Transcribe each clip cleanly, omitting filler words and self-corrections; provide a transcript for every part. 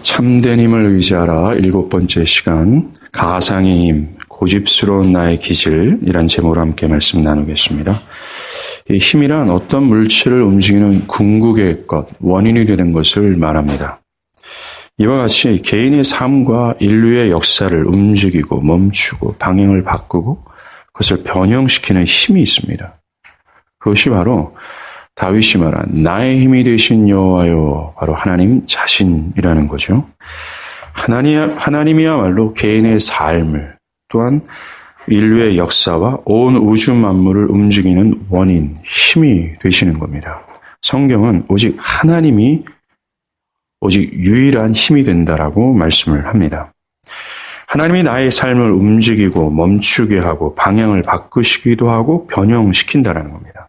참된 힘을 의지하라 7번째 시간 가상의 힘, 고집스러운 나의 기질이란 제목으로 함께 말씀 나누겠습니다. 이 힘이란 어떤 물질을 움직이는 궁극의 것, 원인이 되는 것을 말합니다. 이와 같이 개인의 삶과 인류의 역사를 움직이고 멈추고 방향을 바꾸고 그것을 변형시키는 힘이 있습니다. 그것이 바로 다윗이 말한 나의 힘이 되신 여호와여, 바로 하나님 자신이라는 거죠. 하나님이야말로 개인의 삶을 또한 인류의 역사와 온 우주 만물을 움직이는 원인, 힘이 되시는 겁니다. 성경은 오직 하나님이 오직 유일한 힘이 된다라고 말씀을 합니다. 하나님이 나의 삶을 움직이고 멈추게 하고 방향을 바꾸시기도 하고 변형시킨다라는 겁니다.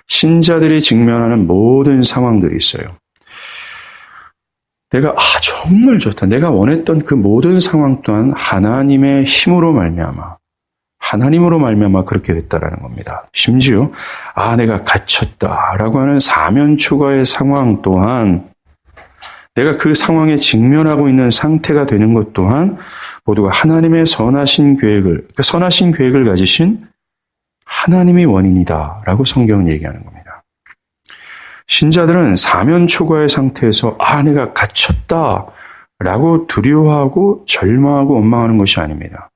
신자들이 직면하는 모든 상황들이 있어요. 내가 정말 좋다. 내가 원했던 그 모든 상황 또한 하나님의 힘으로 말미암아 그렇게 됐다라는 겁니다. 심지어 내가 갇혔다라고 하는 사면 초과의 상황 또한 내가 그 상황에 직면하고 있는 상태가 되는 것 또한 모두가 하나님의 선하신 계획을 가지신 하나님이 원인이다라고 성경은 얘기하는 겁니다. 신자들은 사면 초과의 상태에서 내가 갇혔다라고 두려워하고 절망하고 원망하는 것이 아닙니다.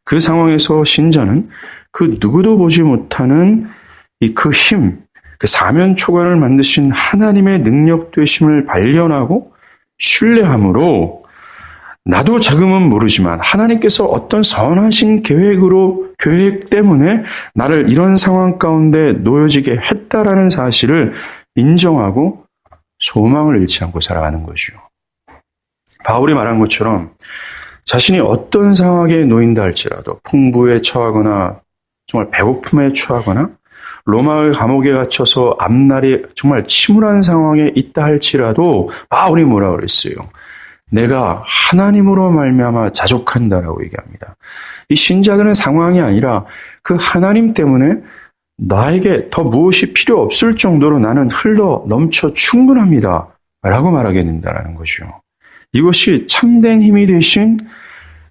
그 상황에서 신자는 그 누구도 보지 못하는 그 힘, 그 사면 초과를 만드신 하나님의 능력 되심을 발견하고 신뢰함으로 나도 지금은 모르지만 하나님께서 어떤 선하신 계획 때문에 나를 이런 상황 가운데 놓여지게 했다라는 사실을 인정하고 소망을 잃지 않고 살아가는 것이요. 바울이 말한 것처럼 자신이 어떤 상황에 놓인다 할지라도 풍부에 처하거나 정말 배고픔에 처하거나 로마의 감옥에 갇혀서 앞날이 정말 침울한 상황에 있다 할지라도 바울이 뭐라고 그랬어요? 내가 하나님으로 말미암아 자족한다라고 얘기합니다. 이 신자들은 상황이 아니라 그 하나님 때문에 나에게 더 무엇이 필요 없을 정도로 나는 흘러 넘쳐 충분합니다 라고 말하게 된다는 거죠. 이것이 참된 힘이 되신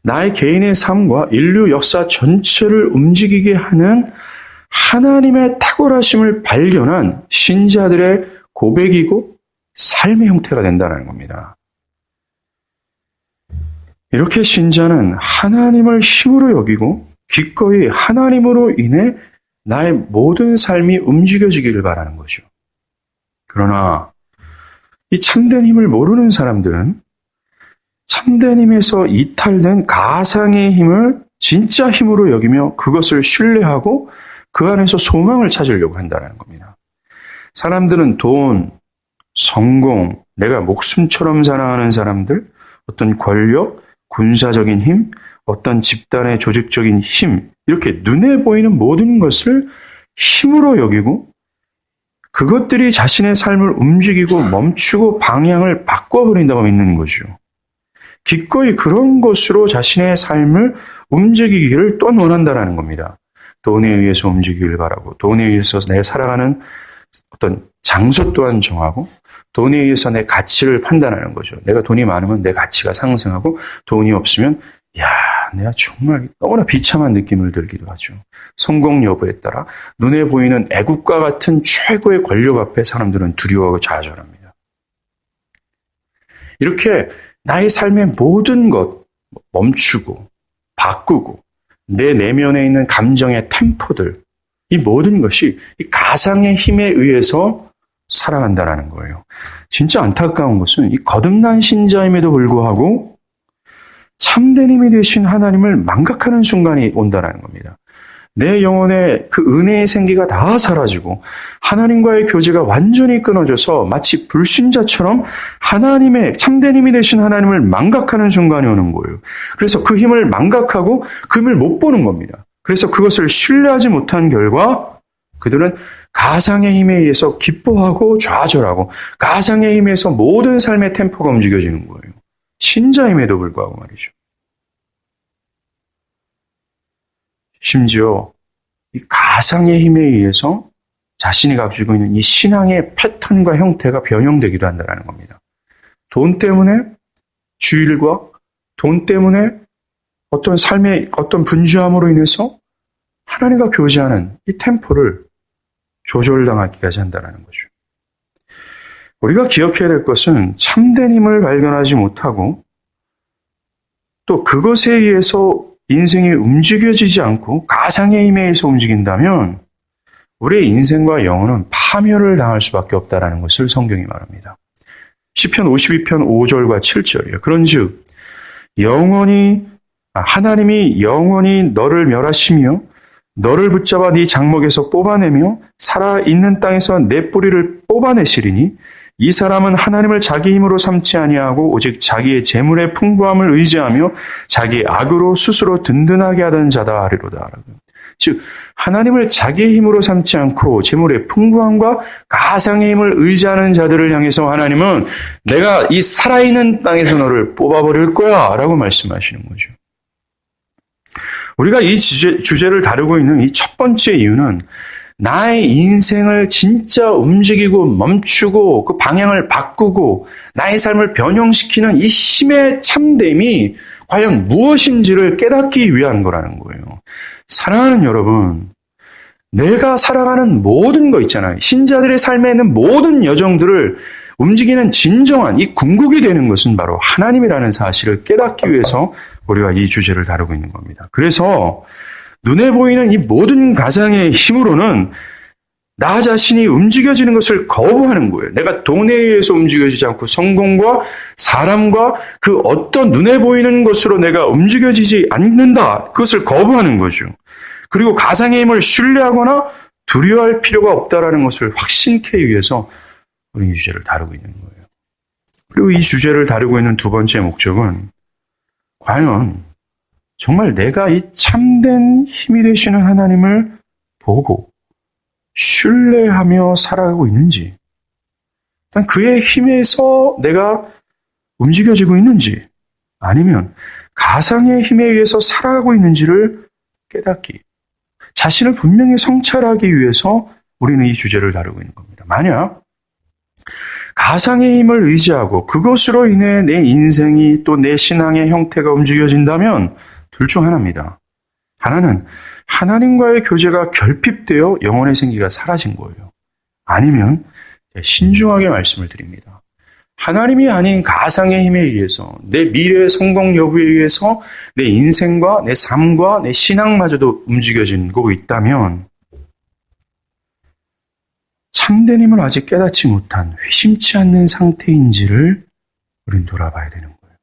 나의 개인의 삶과 인류 역사 전체를 움직이게 하는 하나님의 탁월하심을 발견한 신자들의 고백이고 삶의 형태가 된다는 겁니다. 이렇게 신자는 하나님을 힘으로 여기고 기꺼이 하나님으로 인해 나의 모든 삶이 움직여지기를 바라는 거죠. 그러나 이 참된 힘을 모르는 사람들은 참된 힘에서 이탈된 가상의 힘을 진짜 힘으로 여기며 그것을 신뢰하고 그 안에서 소망을 찾으려고 한다는 겁니다. 사람들은 돈, 성공, 내가 목숨처럼 사랑하는 사람들, 어떤 권력, 군사적인 힘, 어떤 집단의 조직적인 힘, 이렇게 눈에 보이는 모든 것을 힘으로 여기고 그것들이 자신의 삶을 움직이고 멈추고 방향을 바꿔버린다고 믿는 거죠. 기꺼이 그런 것으로 자신의 삶을 움직이기를 또한 원한다는 겁니다. 돈에 의해서 움직이길 바라고, 돈에 의해서 내 살아가는 어떤 장소 또한 정하고, 돈에 의해서 내 가치를 판단하는 거죠. 내가 돈이 많으면 내 가치가 상승하고, 돈이 없으면 내가 정말 너무나 비참한 느낌을 들기도 하죠. 성공 여부에 따라 눈에 보이는 애국과 같은 최고의 권력 앞에 사람들은 두려워하고 좌절합니다. 이렇게 나의 삶의 모든 것 멈추고 바꾸고 내 내면에 있는 감정의 템포들, 이 모든 것이 이 가상의 힘에 의해서 살아간다는 거예요. 진짜 안타까운 것은 이 거듭난 신자임에도 불구하고 참된 힘이 되신 하나님을 망각하는 순간이 온다는 겁니다. 내 영혼에 그 은혜의 생기가 다 사라지고 하나님과의 교제가 완전히 끊어져서 마치 불신자처럼 하나님의 참된 힘이 되신 하나님을 망각하는 순간이 오는 거예요. 그래서 그 힘을 망각하고 그 힘을 못 보는 겁니다. 그래서 그것을 신뢰하지 못한 결과 그들은 가상의 힘에 의해서 기뻐하고 좌절하고 가상의 힘에서 모든 삶의 템포가 움직여지는 거예요. 신자임에도 불구하고 말이죠. 심지어 이 가상의 힘에 의해서 자신이 가지고 있는 이 신앙의 패턴과 형태가 변형되기도 한다는 겁니다. 돈 때문에 주일과 돈 때문에 어떤 삶의 어떤 분주함으로 인해서 하나님과 교제하는 이 템포를 조절당하기까지 한다는 거죠. 우리가 기억해야 될 것은 참된 힘을 발견하지 못하고 또 그것에 의해서 인생이 움직여지지 않고 가상의 힘에 의해서 움직인다면 우리의 인생과 영혼은 파멸을 당할 수밖에 없다는 것을 성경이 말합니다. 시편 52편 5절과 7절이에요. 그런즉 하나님이 영원히 너를 멸하시며 너를 붙잡아 네 장막에서 뽑아내며 살아있는 땅에서 내 뿌리를 뽑아내시리니 이 사람은 하나님을 자기 힘으로 삼지 아니하고 오직 자기의 재물의 풍부함을 의지하며 자기의 악으로 스스로 든든하게 하던 자다 하리로다. 즉 하나님을 자기의 힘으로 삼지 않고 재물의 풍부함과 가상의 힘을 의지하는 자들을 향해서 하나님은 내가 이 살아있는 땅에서 너를 뽑아버릴 거야 라고 말씀하시는 거죠. 우리가 이 주제를 다루고 있는 이 첫 번째 이유는 나의 인생을 진짜 움직이고 멈추고 그 방향을 바꾸고 나의 삶을 변형시키는 이 힘의 참됨이 과연 무엇인지를 깨닫기 위한 거라는 거예요. 사랑하는 여러분, 내가 살아가는 모든 거 있잖아요. 신자들의 삶에 있는 모든 여정들을 움직이는 진정한 이 궁극이 되는 것은 바로 하나님이라는 사실을 깨닫기 위해서 우리가 이 주제를 다루고 있는 겁니다. 그래서 눈에 보이는 이 모든 가상의 힘으로는 나 자신이 움직여지는 것을 거부하는 거예요. 내가 돈에 의해서 움직여지지 않고 성공과 사람과 그 어떤 눈에 보이는 것으로 내가 움직여지지 않는다. 그것을 거부하는 거죠. 그리고 가상의 힘을 신뢰하거나 두려워할 필요가 없다라는 것을 확신케 위해서 우리 이 주제를 다루고 있는 거예요. 그리고 이 주제를 다루고 있는 두 번째 목적은 과연 정말 내가 이 참된 힘이 되시는 하나님을 보고 신뢰하며 살아가고 있는지, 그의 힘에서 내가 움직여지고 있는지, 아니면 가상의 힘에 의해서 살아가고 있는지를 깨닫기, 자신을 분명히 성찰하기 위해서 우리는 이 주제를 다루고 있는 겁니다. 만약 가상의 힘을 의지하고 그것으로 인해 내 인생이 또 내 신앙의 형태가 움직여진다면 둘 중 하나입니다. 하나는 하나님과의 교제가 결핍되어 영혼의 생기가 사라진 거예요. 아니면 신중하게 말씀을 드립니다. 하나님이 아닌 가상의 힘에 의해서 내 미래의 성공 여부에 의해서 내 인생과 내 삶과 내 신앙마저도 움직여지고 있다면 참된 힘을 아직 깨닫지 못한 회심치 않는 상태인지를 우린 돌아봐야 되는 거예요.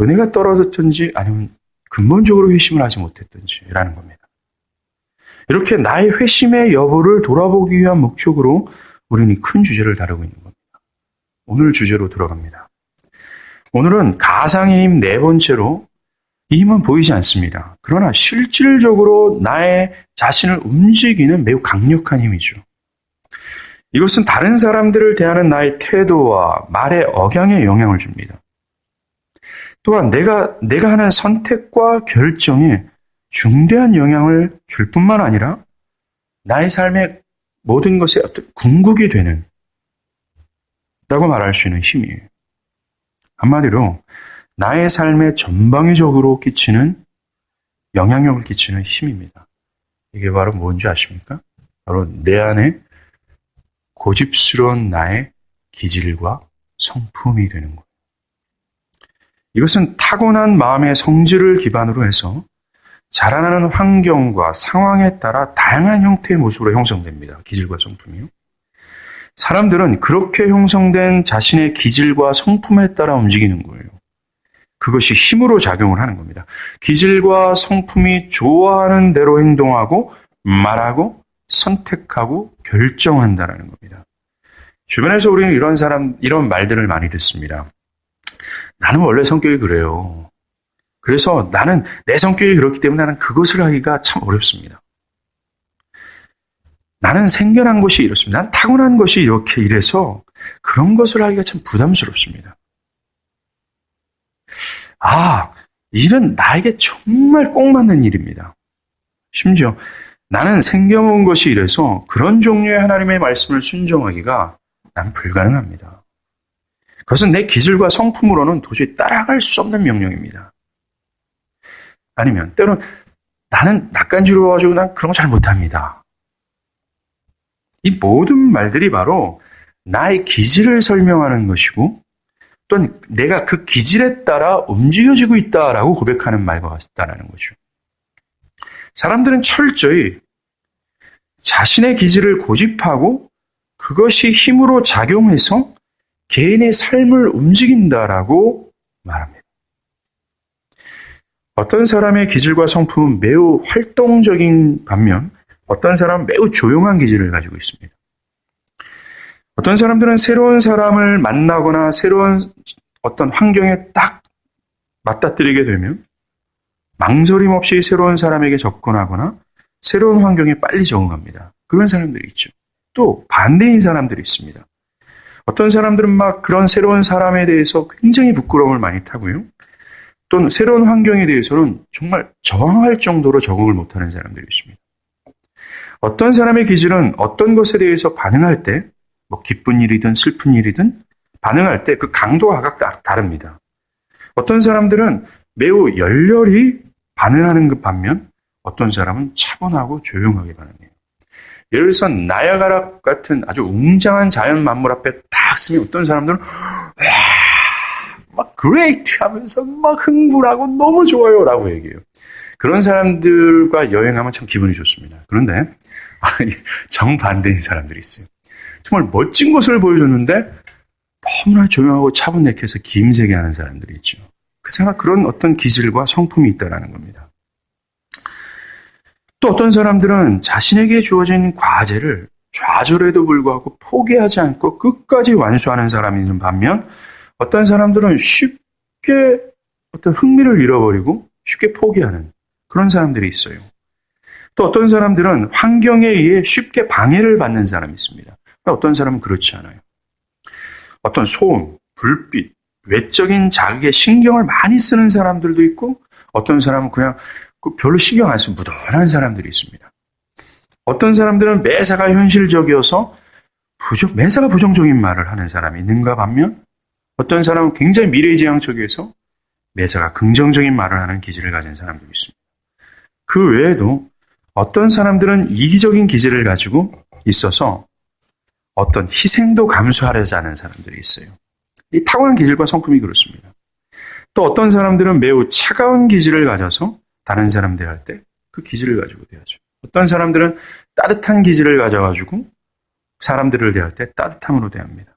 은혜가 떨어졌든지 아니면 근본적으로 회심을 하지 못했든지라는 겁니다. 이렇게 나의 회심의 여부를 돌아보기 위한 목적으로 우리는 이 큰 주제를 다루고 있는 겁니다. 오늘 주제로 들어갑니다. 오늘은 가상의 힘 네 번째로 이 힘은 보이지 않습니다. 그러나 실질적으로 나의 자신을 움직이는 매우 강력한 힘이죠. 이것은 다른 사람들을 대하는 나의 태도와 말의 억양에 영향을 줍니다. 또한 내가 하는 선택과 결정에 중대한 영향을 줄 뿐만 아니라 나의 삶의 모든 것에 어떤 궁극이 되는 라고 말할 수 있는 힘이에요. 한마디로 나의 삶의 전방위적으로 끼치는 영향력을 끼치는 힘입니다. 이게 바로 뭔지 아십니까? 바로 내 안에 고집스러운 나의 기질과 성품이 되는 거예요. 이것은 타고난 마음의 성질을 기반으로 해서 자라나는 환경과 상황에 따라 다양한 형태의 모습으로 형성됩니다. 기질과 성품이요. 사람들은 그렇게 형성된 자신의 기질과 성품에 따라 움직이는 거예요. 그것이 힘으로 작용을 하는 겁니다. 기질과 성품이 좋아하는 대로 행동하고 말하고 선택하고 결정한다는 겁니다. 주변에서 우리는 이런 말들을 많이 듣습니다. 나는 원래 성격이 그래요. 그래서 나는 내 성격이 그렇기 때문에 나는 그것을 하기가 참 어렵습니다. 나는 생겨난 것이 이렇습니다. 난 타고난 것이 이렇게 이래서 그런 것을 하기가 참 부담스럽습니다. 일은 나에게 정말 꼭 맞는 일입니다. 심지어 나는 생겨온 것이 이래서 그런 종류의 하나님의 말씀을 순종하기가 난 불가능합니다. 그것은 내 기질과 성품으로는 도저히 따라갈 수 없는 명령입니다. 아니면 때로는 나는 낯간지러워가지고 난 그런 거 잘 못합니다. 이 모든 말들이 바로 나의 기질을 설명하는 것이고 또는 내가 그 기질에 따라 움직여지고 있다라고 고백하는 말과 같다는 거죠. 사람들은 철저히 자신의 기질을 고집하고 그것이 힘으로 작용해서 개인의 삶을 움직인다라고 말합니다. 어떤 사람의 기질과 성품은 매우 활동적인 반면 어떤 사람은 매우 조용한 기질을 가지고 있습니다. 어떤 사람들은 새로운 사람을 만나거나 새로운 어떤 환경에 딱 맞닥뜨리게 되면 망설임 없이 새로운 사람에게 접근하거나 새로운 환경에 빨리 적응합니다. 그런 사람들이 있죠. 또 반대인 사람들이 있습니다. 어떤 사람들은 막 그런 새로운 사람에 대해서 굉장히 부끄러움을 많이 타고요. 또는 새로운 환경에 대해서는 정말 저항할 정도로 적응을 못하는 사람들이 있습니다. 어떤 사람의 기질은 어떤 것에 대해서 반응할 때 뭐 기쁜 일이든 슬픈 일이든 반응할 때 그 강도가 각각 다릅니다. 어떤 사람들은 매우 열렬히 반응하는 그 반면 어떤 사람은 차분하고 조용하게 반응해요. 예를 들어서 나야가라 같은 아주 웅장한 자연 만물 앞에 딱 서면 어떤 사람들은 막 그레이트 하면서 막 흥분하고 너무 좋아요 라고 얘기해요. 그런 사람들과 여행하면 참 기분이 좋습니다. 그런데 정반대인 사람들이 있어요. 정말 멋진 것을 보여줬는데 너무나 조용하고 차분해서 김세게 하는 사람들이 있죠. 그런 어떤 기질과 성품이 있다는 겁니다. 또 어떤 사람들은 자신에게 주어진 과제를 좌절에도 불구하고 포기하지 않고 끝까지 완수하는 사람이 있는 반면 어떤 사람들은 쉽게 어떤 흥미를 잃어버리고 쉽게 포기하는 그런 사람들이 있어요. 또 어떤 사람들은 환경에 의해 쉽게 방해를 받는 사람이 있습니다. 어떤 사람은 그렇지 않아요. 어떤 소음, 불빛, 외적인 자극에 신경을 많이 쓰는 사람들도 있고 어떤 사람은 그냥 별로 신경 안 쓰고 무던한 사람들이 있습니다. 어떤 사람들은 매사가 현실적이어서 매사가 부정적인 말을 하는 사람이 있는가 반면 어떤 사람은 굉장히 미래지향적이어서 매사가 긍정적인 말을 하는 기질을 가진 사람도 있습니다. 그 외에도 어떤 사람들은 이기적인 기질을 가지고 있어서 어떤 희생도 감수하려지 않은 사람들이 있어요. 이 타고난 기질과 성품이 그렇습니다. 또 어떤 사람들은 매우 차가운 기질을 가져서 다른 사람 대할 때 그 기질을 가지고 대하죠. 어떤 사람들은 따뜻한 기질을 가져가지고 사람들을 대할 때 따뜻함으로 대합니다.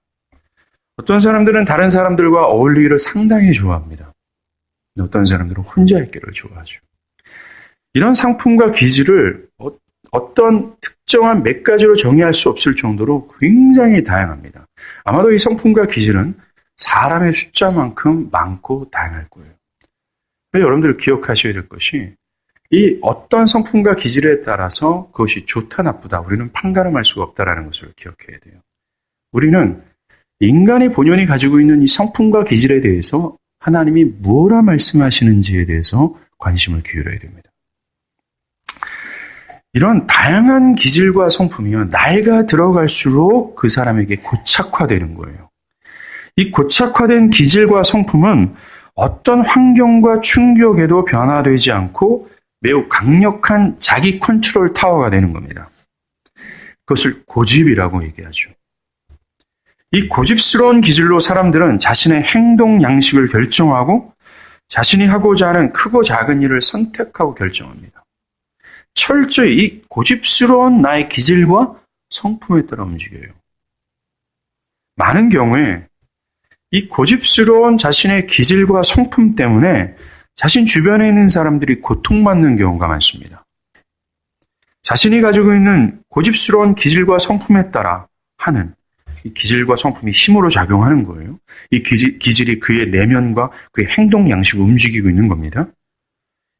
어떤 사람들은 다른 사람들과 어울리기를 상당히 좋아합니다. 어떤 사람들은 혼자 있기를 좋아하죠. 이런 상품과 기질을 어떤 특정한 몇 가지로 정의할 수 없을 정도로 굉장히 다양합니다. 아마도 이 성품과 기질은 사람의 숫자만큼 많고 다양할 거예요. 여러분들 기억하셔야 될 것이 이 어떤 성품과 기질에 따라서 그것이 좋다 나쁘다 우리는 판가름할 수가 없다는 것을 기억해야 돼요. 우리는 인간의 본연이 가지고 있는 이 성품과 기질에 대해서 하나님이 뭐라 말씀하시는지에 대해서 관심을 기울여야 됩니다. 이런 다양한 기질과 성품이요 나이가 들어갈수록 그 사람에게 고착화되는 거예요. 이 고착화된 기질과 성품은 어떤 환경과 충격에도 변화되지 않고 매우 강력한 자기 컨트롤 타워가 되는 겁니다. 그것을 고집이라고 얘기하죠. 이 고집스러운 기질로 사람들은 자신의 행동 양식을 결정하고 자신이 하고자 하는 크고 작은 일을 선택하고 결정합니다. 철저히 이 고집스러운 나의 기질과 성품에 따라 움직여요. 많은 경우에 이 고집스러운 자신의 기질과 성품 때문에 자신 주변에 있는 사람들이 고통받는 경우가 많습니다. 자신이 가지고 있는 고집스러운 기질과 성품에 따라 하는 이 기질과 성품이 힘으로 작용하는 거예요. 이 기질이 그의 내면과 그의 행동 양식을 움직이고 있는 겁니다.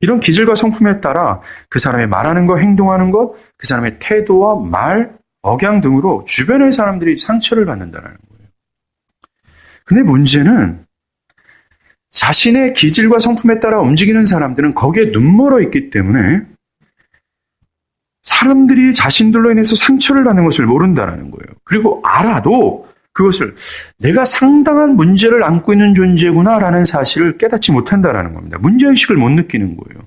이런 기질과 성품에 따라 그 사람의 말하는 것, 행동하는 것, 그 사람의 태도와 말, 억양 등으로 주변의 사람들이 상처를 받는다는 거예요. 근데 문제는 자신의 기질과 성품에 따라 움직이는 사람들은 거기에 눈멀어 있기 때문에 사람들이 자신들로 인해서 상처를 받는 것을 모른다는 거예요. 그리고 알아도 그것을 내가 상당한 문제를 안고 있는 존재구나라는 사실을 깨닫지 못한다라는 겁니다. 문제의식을 못 느끼는 거예요.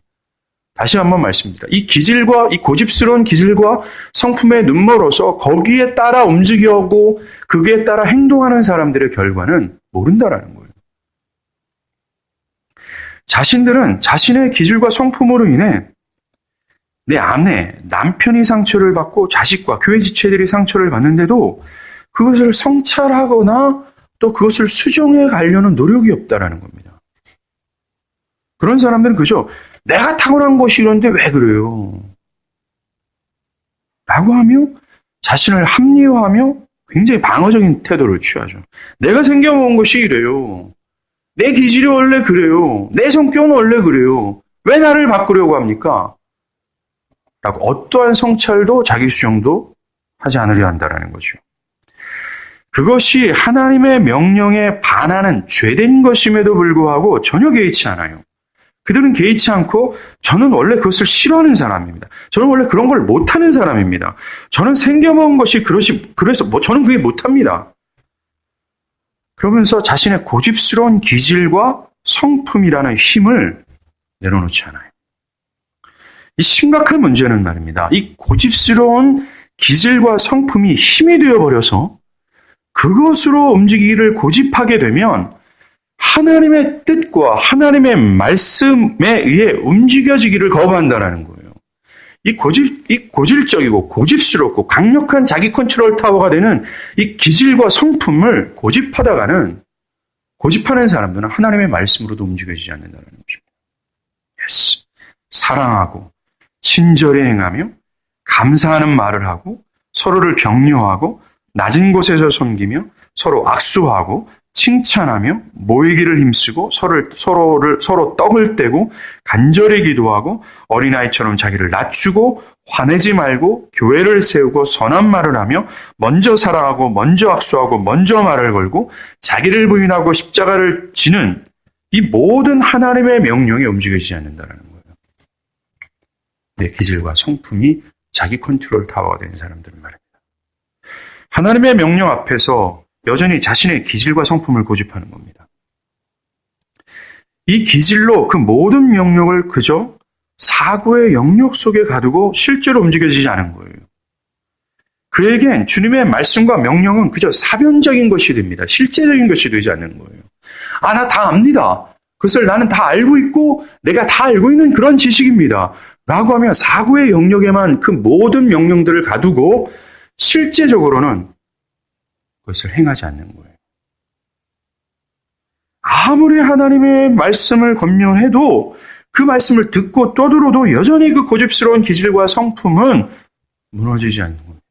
다시 한번 말씀드립니다. 이 고집스러운 기질과 성품에 눈멀어서 거기에 따라 움직여오고 거기에 따라 행동하는 사람들의 결과는 모른다라는 거예요. 자신들은 자신의 기질과 성품으로 인해 내 아내, 남편이 상처를 받고 자식과 교회 지체들이 상처를 받는데도 그것을 성찰하거나 또 그것을 수정해 가려는 노력이 없다라는 겁니다. 그런 사람들은 그저 내가 타고난 것이 이런데 왜 그래요? 라고 하며 자신을 합리화하며 굉장히 방어적인 태도를 취하죠. 내가 생겨먹은 것이 이래요. 내 기질이 원래 그래요. 내 성격은 원래 그래요. 왜 나를 바꾸려고 합니까? 라고 어떠한 성찰도 자기 수정도 하지 않으려 한다는 거죠. 그것이 하나님의 명령에 반하는 죄된 것임에도 불구하고 전혀 개의치 않아요. 그들은 개의치 않고 저는 원래 그것을 싫어하는 사람입니다. 저는 원래 그런 걸 못하는 사람입니다. 저는 생겨먹은 것이 그래서 저는 그게 못합니다. 그러면서 자신의 고집스러운 기질과 성품이라는 힘을 내려놓지 않아요. 이 심각한 문제는 말입니다. 이 고집스러운 기질과 성품이 힘이 되어버려서 그것으로 움직이기를 고집하게 되면 하나님의 뜻과 하나님의 말씀에 의해 움직여지기를 거부한다는 거예요. 이 고질적이고 고집스럽고 강력한 자기 컨트롤 타워가 되는 이 기질과 성품을 고집하는 사람들은 하나님의 말씀으로도 움직여지지 않는다는 것입니다. Yes. 사랑하고 친절히 행하며 감사하는 말을 하고 서로를 격려하고 낮은 곳에서 섬기며 서로 악수하고 칭찬하며 모이기를 힘쓰고 서로 떡을 떼고 간절히 기도하고 어린아이처럼 자기를 낮추고 화내지 말고 교회를 세우고 선한 말을 하며 먼저 사랑하고 먼저 악수하고 먼저 말을 걸고 자기를 부인하고 십자가를 지는 이 모든 하나님의 명령에 움직여지지 않는다는 거예요. 내 기질과 성품이 자기 컨트롤 타워가 되는 사람들은 말입니다. 하나님의 명령 앞에서 여전히 자신의 기질과 성품을 고집하는 겁니다. 이 기질로 그 모든 명령을 그저 사고의 영역 속에 가두고 실제로 움직여지지 않은 거예요. 그에겐 주님의 말씀과 명령은 그저 사변적인 것이 됩니다. 실제적인 것이 되지 않는 거예요. 나 다 압니다. 그것을 나는 다 알고 있고 내가 다 알고 있는 그런 지식입니다. 라고 하며 사고의 영역에만 그 모든 명령들을 가두고 실제적으로는 그것을 행하지 않는 거예요. 아무리 하나님의 말씀을 권면해도 그 말씀을 듣고 떠들어도 여전히 그 고집스러운 기질과 성품은 무너지지 않는 겁니다.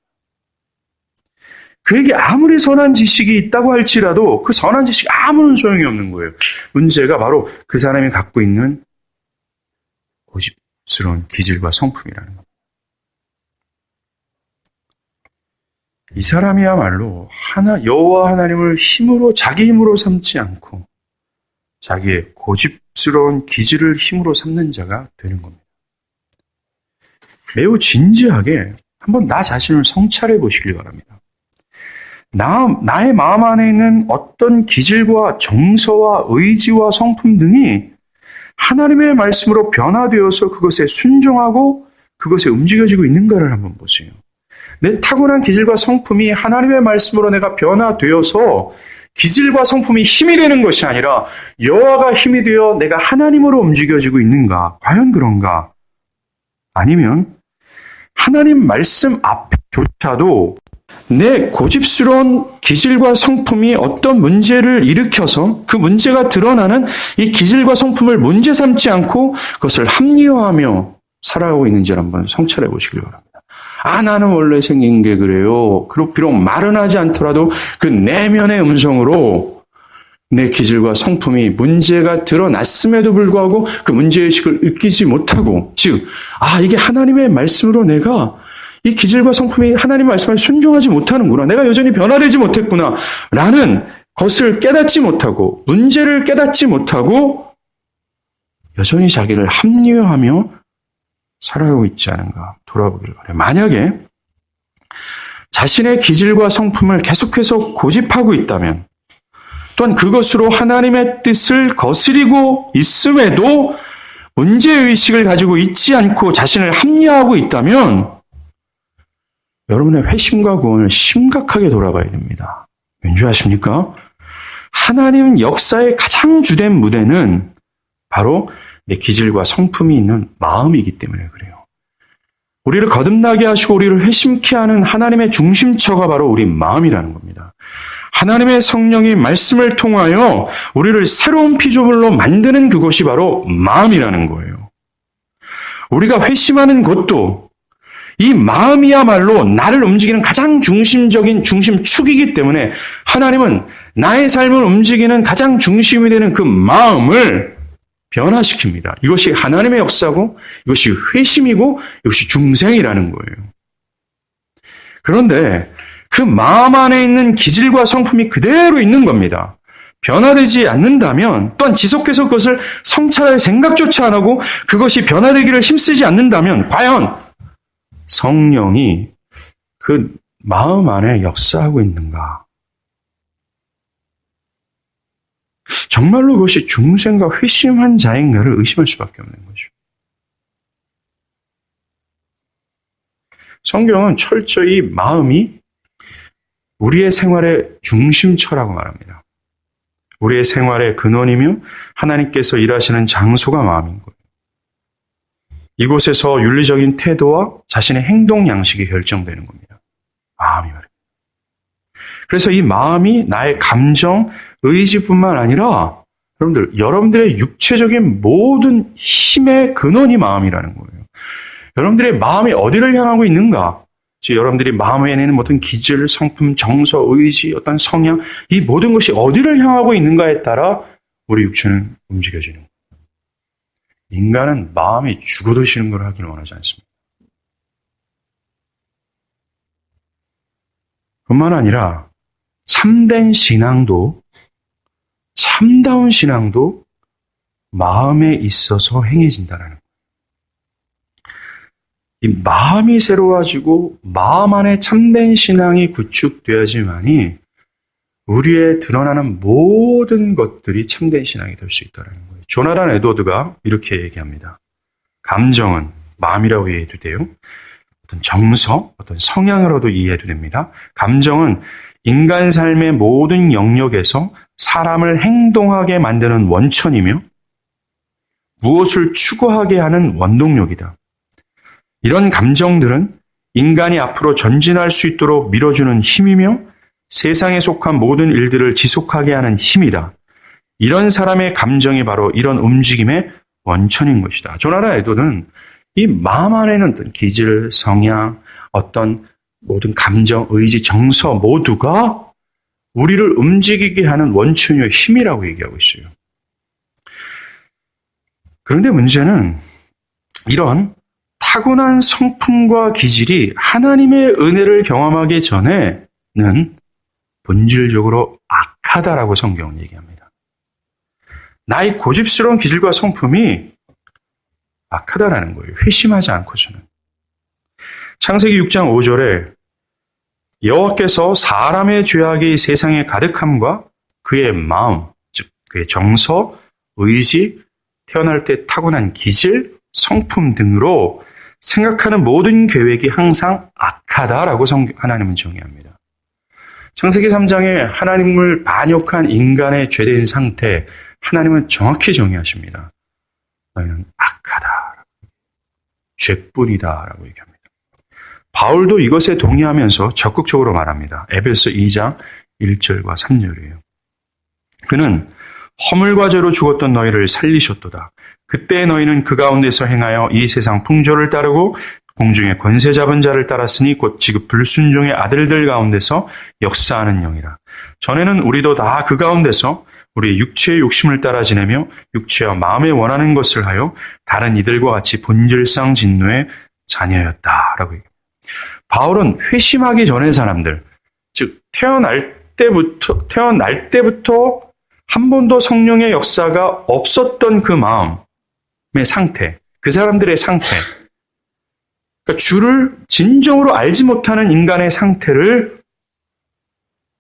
그에게 아무리 선한 지식이 있다고 할지라도 그 선한 지식이 아무런 소용이 없는 거예요. 문제가 바로 그 사람이 갖고 있는 고집스러운 기질과 성품이라는 겁니다. 이 사람이야말로 여호와 하나님을 자기 힘으로 삼지 않고 자기의 고집스러운 기질을 힘으로 삼는 자가 되는 겁니다. 매우 진지하게 한번 나 자신을 성찰해 보시길 바랍니다. 나의 마음 안에 있는 어떤 기질과 정서와 의지와 성품 등이 하나님의 말씀으로 변화되어서 그것에 순종하고 그것에 움직여지고 있는가를 한번 보세요. 내 타고난 기질과 성품이 하나님의 말씀으로 내가 변화되어서 기질과 성품이 힘이 되는 것이 아니라 여호와가 힘이 되어 내가 하나님으로 움직여지고 있는가? 과연 그런가? 아니면 하나님 말씀 앞에조차도 내 고집스러운 기질과 성품이 어떤 문제를 일으켜서 그 문제가 드러나는 이 기질과 성품을 문제 삼지 않고 그것을 합리화하며 살아가고 있는지를 한번 성찰해 보시길 바랍니다. 나는 원래 생긴 게 그래요. 비록 말은 하지 않더라도 그 내면의 음성으로 내 기질과 성품이 문제가 드러났음에도 불구하고 그 문제의식을 느끼지 못하고, 즉, 이게 하나님의 말씀으로 내가 이 기질과 성품이 하나님 말씀에 순종하지 못하는구나. 내가 여전히 변화되지 못했구나. 라는 것을 깨닫지 못하고, 문제를 깨닫지 못하고, 여전히 자기를 합리화하며 살아가고 있지 않은가 돌아보기를 바라요. 만약에 자신의 기질과 성품을 계속해서 고집하고 있다면, 또한 그것으로 하나님의 뜻을 거스리고 있음에도 문제의식을 가지고 있지 않고 자신을 합리화하고 있다면 여러분의 회심과 구원을 심각하게 돌아봐야 됩니다. 왠지 아십니까? 하나님 역사의 가장 주된 무대는 바로 내 기질과 성품이 있는 마음이기 때문에 그래요. 우리를 거듭나게 하시고 우리를 회심케 하는 하나님의 중심처가 바로 우리 마음이라는 겁니다. 하나님의 성령이 말씀을 통하여 우리를 새로운 피조물로 만드는 그것이 바로 마음이라는 거예요. 우리가 회심하는 것도 이 마음이야말로 나를 움직이는 가장 중심적인 중심축이기 때문에 하나님은 나의 삶을 움직이는 가장 중심이 되는 그 마음을 변화시킵니다. 이것이 하나님의 역사고 이것이 회심이고 이것이 중생이라는 거예요. 그런데 그 마음 안에 있는 기질과 성품이 그대로 있는 겁니다. 변화되지 않는다면, 또한 지속해서 그것을 성찰할 생각조차 안 하고 그것이 변화되기를 힘쓰지 않는다면 과연 성령이 그 마음 안에 역사하고 있는가? 정말로 그것이 중생과 회심한 자인가를 의심할 수밖에 없는 거죠. 성경은 철저히 마음이 우리의 생활의 중심처라고 말합니다. 우리의 생활의 근원이며 하나님께서 일하시는 장소가 마음인 거예요. 이곳에서 윤리적인 태도와 자신의 행동 양식이 결정되는 겁니다. 마음이 말입니다. 그래서 이 마음이 나의 감정, 의지뿐만 아니라 여러분들의 육체적인 모든 힘의 근원이 마음이라는 거예요. 여러분들의 마음이 어디를 향하고 있는가? 즉 여러분들이 마음에 내는 모든 기질, 성품, 정서, 의지, 어떤 성향, 이 모든 것이 어디를 향하고 있는가에 따라 우리 육체는 움직여지는 거예요. 인간은 마음이 죽어도 싫은 걸 하기를 원하지 않습니다. 뿐만 아니라 참된 신앙도, 참다운 신앙도 마음에 있어서 행해진다는 거예요. 이 마음이 새로워지고 마음 안에 참된 신앙이 구축되어야지만이 우리의 드러나는 모든 것들이 참된 신앙이 될 수 있다는 거예요. 조나단 에드워드가 이렇게 얘기합니다. 감정은 마음이라고 이해해도 돼요. 어떤 정서, 어떤 성향으로도 이해해도 됩니다. 감정은 인간 삶의 모든 영역에서 사람을 행동하게 만드는 원천이며 무엇을 추구하게 하는 원동력이다. 이런 감정들은 인간이 앞으로 전진할 수 있도록 밀어주는 힘이며 세상에 속한 모든 일들을 지속하게 하는 힘이다. 이런 사람의 감정이 바로 이런 움직임의 원천인 것이다. 조나단 에드워드는 이 마음 안에는 어떤 기질, 성향, 어떤 모든 감정, 의지, 정서 모두가 우리를 움직이게 하는 원천이요 힘이라고 얘기하고 있어요. 그런데 문제는 이런 타고난 성품과 기질이 하나님의 은혜를 경험하기 전에는 본질적으로 악하다라고 성경은 얘기합니다. 나의 고집스러운 기질과 성품이 악하다라는 거예요. 회심하지 않고서는. 창세기 6장 5절에 여호와께서 사람의 죄악이 세상에 가득함과 그의 마음, 즉 그의 정서, 의지, 태어날 때 타고난 기질, 성품 등으로 생각하는 모든 계획이 항상 악하다라고 하나님은 정의합니다. 창세기 3장에 하나님을 반역한 인간의 죄된 상태, 하나님은 정확히 정의하십니다. 너희는 악하다, 죄뿐이다라고 얘기합니다. 바울도 이것에 동의하면서 적극적으로 말합니다. 에베소 2장 1절과 3절이에요. 그는 허물과 죄로 죽었던 너희를 살리셨도다. 그때 너희는 그 가운데서 행하여 이 세상 풍조를 따르고 공중의 권세 잡은 자를 따랐으니 곧 지극 불순종의 아들들 가운데서 역사하는 영이라. 전에는 우리도 다 그 가운데서 우리 육체의 욕심을 따라 지내며 육체와 마음에 원하는 것을 하여 다른 이들과 같이 본질상 진노의 자녀였다라고 얘기합니다. 바울은 회심하기 전의 사람들, 즉 태어날 때부터 한 번도 성령의 역사가 없었던 그 마음의 상태, 그 사람들의 상태, 그러니까 주를 진정으로 알지 못하는 인간의 상태를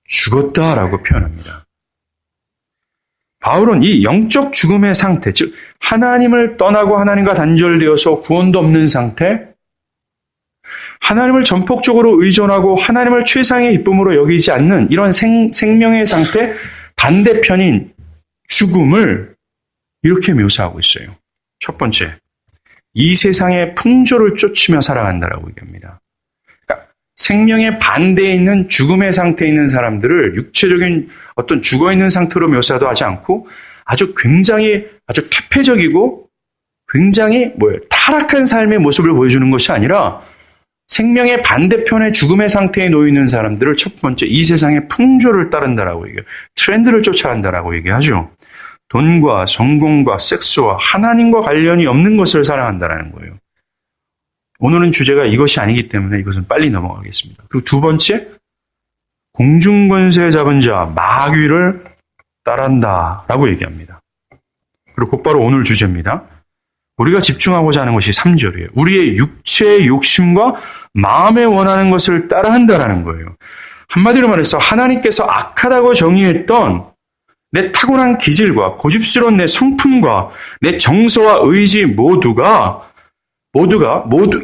죽었다라고 표현합니다. 바울은 이 영적 죽음의 상태, 즉 하나님을 떠나고 하나님과 단절되어서 구원도 없는 상태, 하나님을 전폭적으로 의존하고 하나님을 최상의 기쁨으로 여기지 않는 이런 생명의 상태 반대편인 죽음을 이렇게 묘사하고 있어요. 첫 번째, 이 세상의 풍조를 쫓으며 살아간다라고 얘기합니다. 그러니까 생명의 반대에 있는 죽음의 상태에 있는 사람들을 육체적인 어떤 죽어있는 상태로 묘사도 하지 않고 아주 퇴폐적이고 굉장히 타락한 삶의 모습을 보여주는 것이 아니라 생명의 반대편의 죽음의 상태에 놓여 있는 사람들을 첫 번째 이 세상의 풍조를 따른다라고 얘기해요. 트렌드를 쫓아간다라고 얘기하죠. 돈과 성공과 섹스와 하나님과 관련이 없는 것을 사랑한다라는 거예요. 오늘은 주제가 이것이 아니기 때문에 이것은 빨리 넘어가겠습니다. 그리고 두 번째, 공중권세 잡은 자 마귀를 따른다라고 얘기합니다. 그리고 곧바로 오늘 주제입니다. 우리가 집중하고자 하는 것이 3절이에요. 우리의 육체의 욕심과 마음에 원하는 것을 따라한다라는 거예요. 한마디로 말해서 하나님께서 악하다고 정의했던 내 타고난 기질과 고집스러운 내 성품과 내 정서와 의지 모두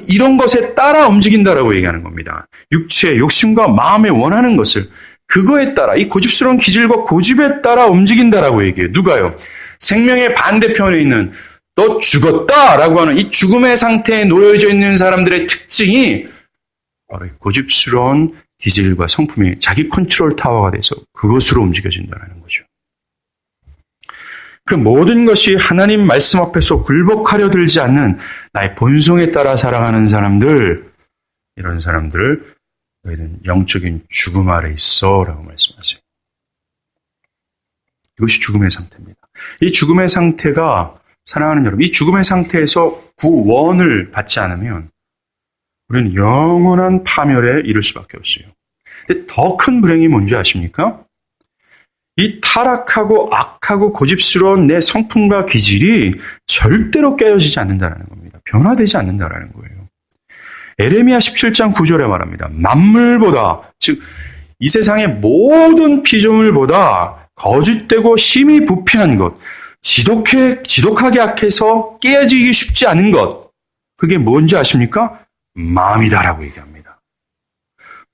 이런 것에 따라 움직인다라고 얘기하는 겁니다. 육체의 욕심과 마음에 원하는 것을 그거에 따라 이 고집스러운 기질과 고집에 따라 움직인다라고 얘기해요. 누가요? 생명의 반대편에 있는 너 죽었다라고 하는 이 죽음의 상태에 놓여져 있는 사람들의 특징이 바로 고집스러운 기질과 성품이 자기 컨트롤 타워가 돼서 그것으로 움직여진다는 거죠. 그 모든 것이 하나님 말씀 앞에서 굴복하려 들지 않는 나의 본성에 따라 살아가는 사람들, 이런 사람들 너희는 영적인 죽음 아래 있어 라고 말씀하세요. 이것이 죽음의 상태입니다. 이 죽음의 상태가 사랑하는 여러분, 이 죽음의 상태에서 구원을 받지 않으면 우리는 영원한 파멸에 이를 수밖에 없어요. 근데 더 큰 불행이 뭔지 아십니까? 이 타락하고 악하고 고집스러운 내 성품과 기질이 절대로 깨어지지 않는다는 겁니다. 변화되지 않는다는 거예요. 에레미야 17장 9절에 말합니다. 만물보다, 즉 이 세상의 모든 피조물보다 거짓되고 심히 부패한 것, 지독하게 악해서 깨어지기 쉽지 않은 것, 그게 뭔지 아십니까? 마음이다라고 얘기합니다.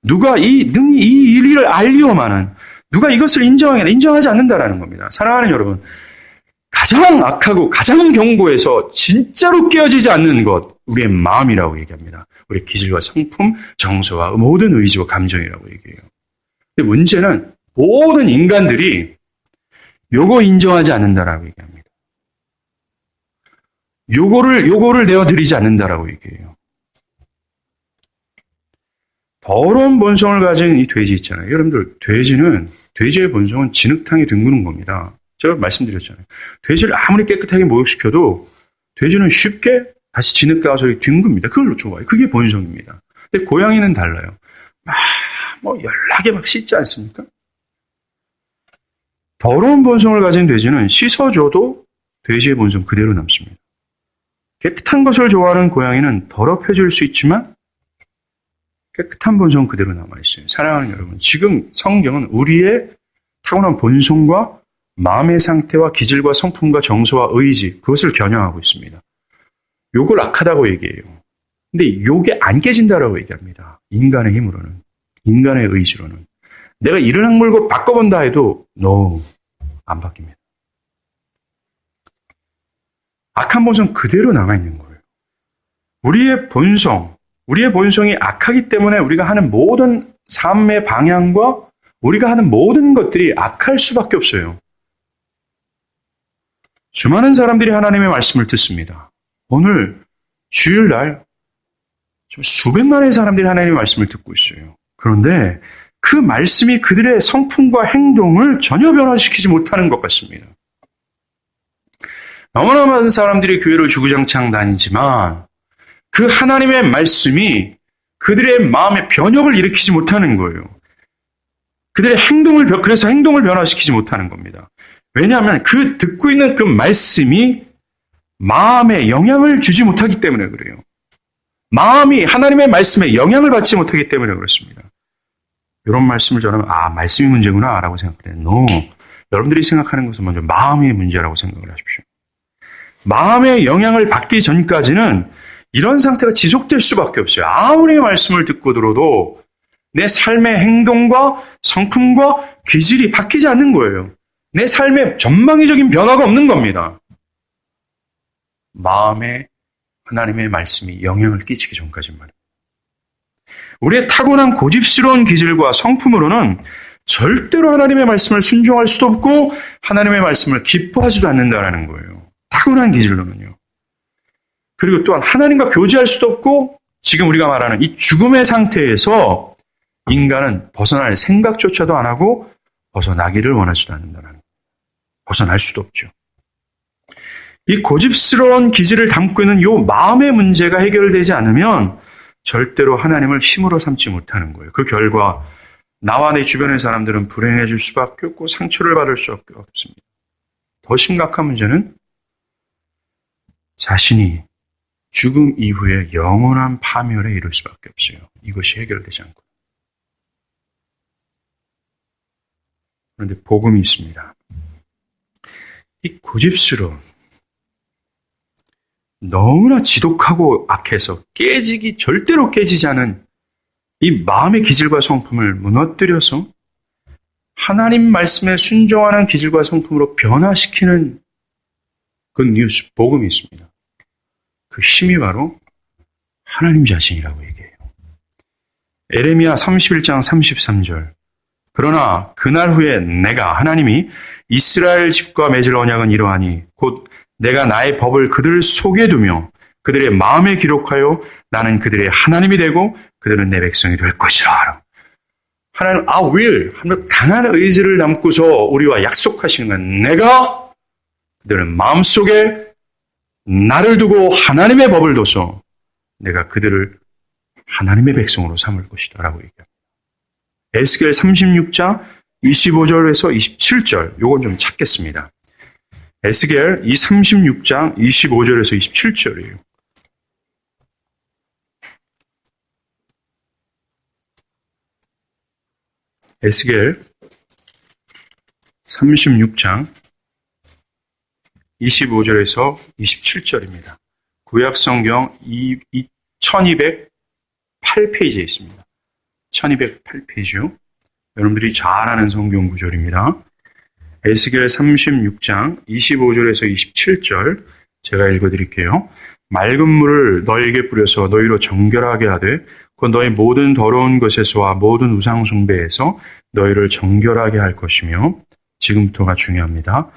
누가 능히 이 일을 알리오마는 누가 이것을 인정하지 않는다라는 겁니다. 사랑하는 여러분, 가장 악하고 가장 견고해서 진짜로 깨어지지 않는 것, 우리의 마음이라고 얘기합니다. 우리의 기질과 성품, 정서와 모든 의지와 감정이라고 얘기해요. 근데 문제는 모든 인간들이 요거 인정하지 않는다라고 얘기합니다. 요거를 내어드리지 않는다라고 얘기해요. 더러운 본성을 가진 이 돼지 있잖아요. 여러분들, 돼지의 본성은 진흙탕에 뒹구는 겁니다. 제가 말씀드렸잖아요. 돼지를 아무리 깨끗하게 목욕시켜도 돼지는 쉽게 다시 진흙 가서 뒹굽니다. 그걸로 좋아해요. 그게 본성입니다. 근데 고양이는 달라요. 연하게 씻지 않습니까? 더러운 본성을 가진 돼지는 씻어줘도 돼지의 본성 그대로 남습니다. 깨끗한 것을 좋아하는 고양이는 더럽혀질 수 있지만 깨끗한 본성 그대로 남아있어요. 사랑하는 여러분, 지금 성경은 우리의 타고난 본성과 마음의 상태와 기질과 성품과 정서와 의지, 그것을 겨냥하고 있습니다. 요걸 악하다고 얘기해요. 근데 요게 안 깨진다라고 얘기합니다. 인간의 힘으로는, 인간의 의지로는. 내가 이를 악물고 바꿔본다 해도 no, 안 바뀝니다. 악한 본성 그대로 남아있는 거예요. 우리의 본성이 악하기 때문에 우리가 하는 모든 삶의 방향과 우리가 하는 모든 것들이 악할 수밖에 없어요. 수많은 사람들이 하나님의 말씀을 듣습니다. 오늘 주일날 수백만의 사람들이 하나님의 말씀을 듣고 있어요. 그런데 그 말씀이 그들의 성품과 행동을 전혀 변화시키지 못하는 것 같습니다. 너무나 많은 사람들이 교회를 주구장창 다니지만 그 하나님의 말씀이 그들의 마음의 변혁을 일으키지 못하는 거예요. 그들의 그래서 행동을 변화시키지 못하는 겁니다. 왜냐하면 듣고 있는 그 말씀이 마음에 영향을 주지 못하기 때문에 그래요. 마음이 하나님의 말씀에 영향을 받지 못하기 때문에 그렇습니다. 이런 말씀을 저는 말씀이 문제구나 라고 생각해요. No. 여러분들이 생각하는 것은 먼저 마음의 문제라고 생각을 하십시오. 마음의 영향을 받기 전까지는 이런 상태가 지속될 수밖에 없어요. 아무리 말씀을 듣고 들어도 내 삶의 행동과 성품과 기질이 바뀌지 않는 거예요. 내 삶에 전방위적인 변화가 없는 겁니다. 마음에 하나님의 말씀이 영향을 끼치기 전까지만 말입니다. 우리의 타고난 고집스러운 기질과 성품으로는 절대로 하나님의 말씀을 순종할 수도 없고 하나님의 말씀을 기뻐하지도 않는다라는 거예요. 타고난 기질로는요. 그리고 또한 하나님과 교제할 수도 없고 지금 우리가 말하는 이 죽음의 상태에서 인간은 벗어날 생각조차도 안 하고 벗어나기를 원하지도 않는다는 거예요. 벗어날 수도 없죠. 이 고집스러운 기질을 담고 있는 이 마음의 문제가 해결되지 않으면 절대로 하나님을 힘으로 삼지 못하는 거예요. 그 결과 나와 내 주변의 사람들은 불행해질 수밖에 없고 상처를 받을 수밖에 없습니다. 더 심각한 문제는 자신이 죽음 이후에 영원한 파멸에 이를 수밖에 없어요. 이것이 해결되지 않고. 그런데 복음이 있습니다. 이 고집스러운 너무나 지독하고 악해서 절대로 깨지지 않은 이 마음의 기질과 성품을 무너뜨려서 하나님 말씀에 순종하는 기질과 성품으로 변화시키는 그 뉴스, 복음이 있습니다. 그 힘이 바로 하나님 자신이라고 얘기해요. 에레미야 31장 33절. 그러나 그날 후에 내가 하나님이 이스라엘 집과 맺을 언약은 이러하니 곧 내가 나의 법을 그들 속에 두며 그들의 마음에 기록하여 나는 그들의 하나님이 되고 그들은 내 백성이 될 것이라. 하나님 I will 하며 강한 의지를 담고서 우리와 약속하시는 건 내가 그들의 마음속에 나를 두고 하나님의 법을 둬서 내가 그들을 하나님의 백성으로 삼을 것이다 라고 얘기합니다. 에스겔 36장 25절에서 27절 요건 좀 찾겠습니다. 에스겔 36장 25절에서 27절이에요. 에스겔 36장 25절에서 27절입니다. 구약성경 1208페이지에 있습니다. 1208페이지요. 여러분들이 잘 아는 성경 구절입니다. 에스겔 36장 25절에서 27절 제가 읽어드릴게요. 맑은 물을 너에게 뿌려서 너희로 정결하게 하되 곧 너희 모든 더러운 것에서와 모든 우상 숭배에서 너희를 정결하게 할 것이며 지금부터가 중요합니다.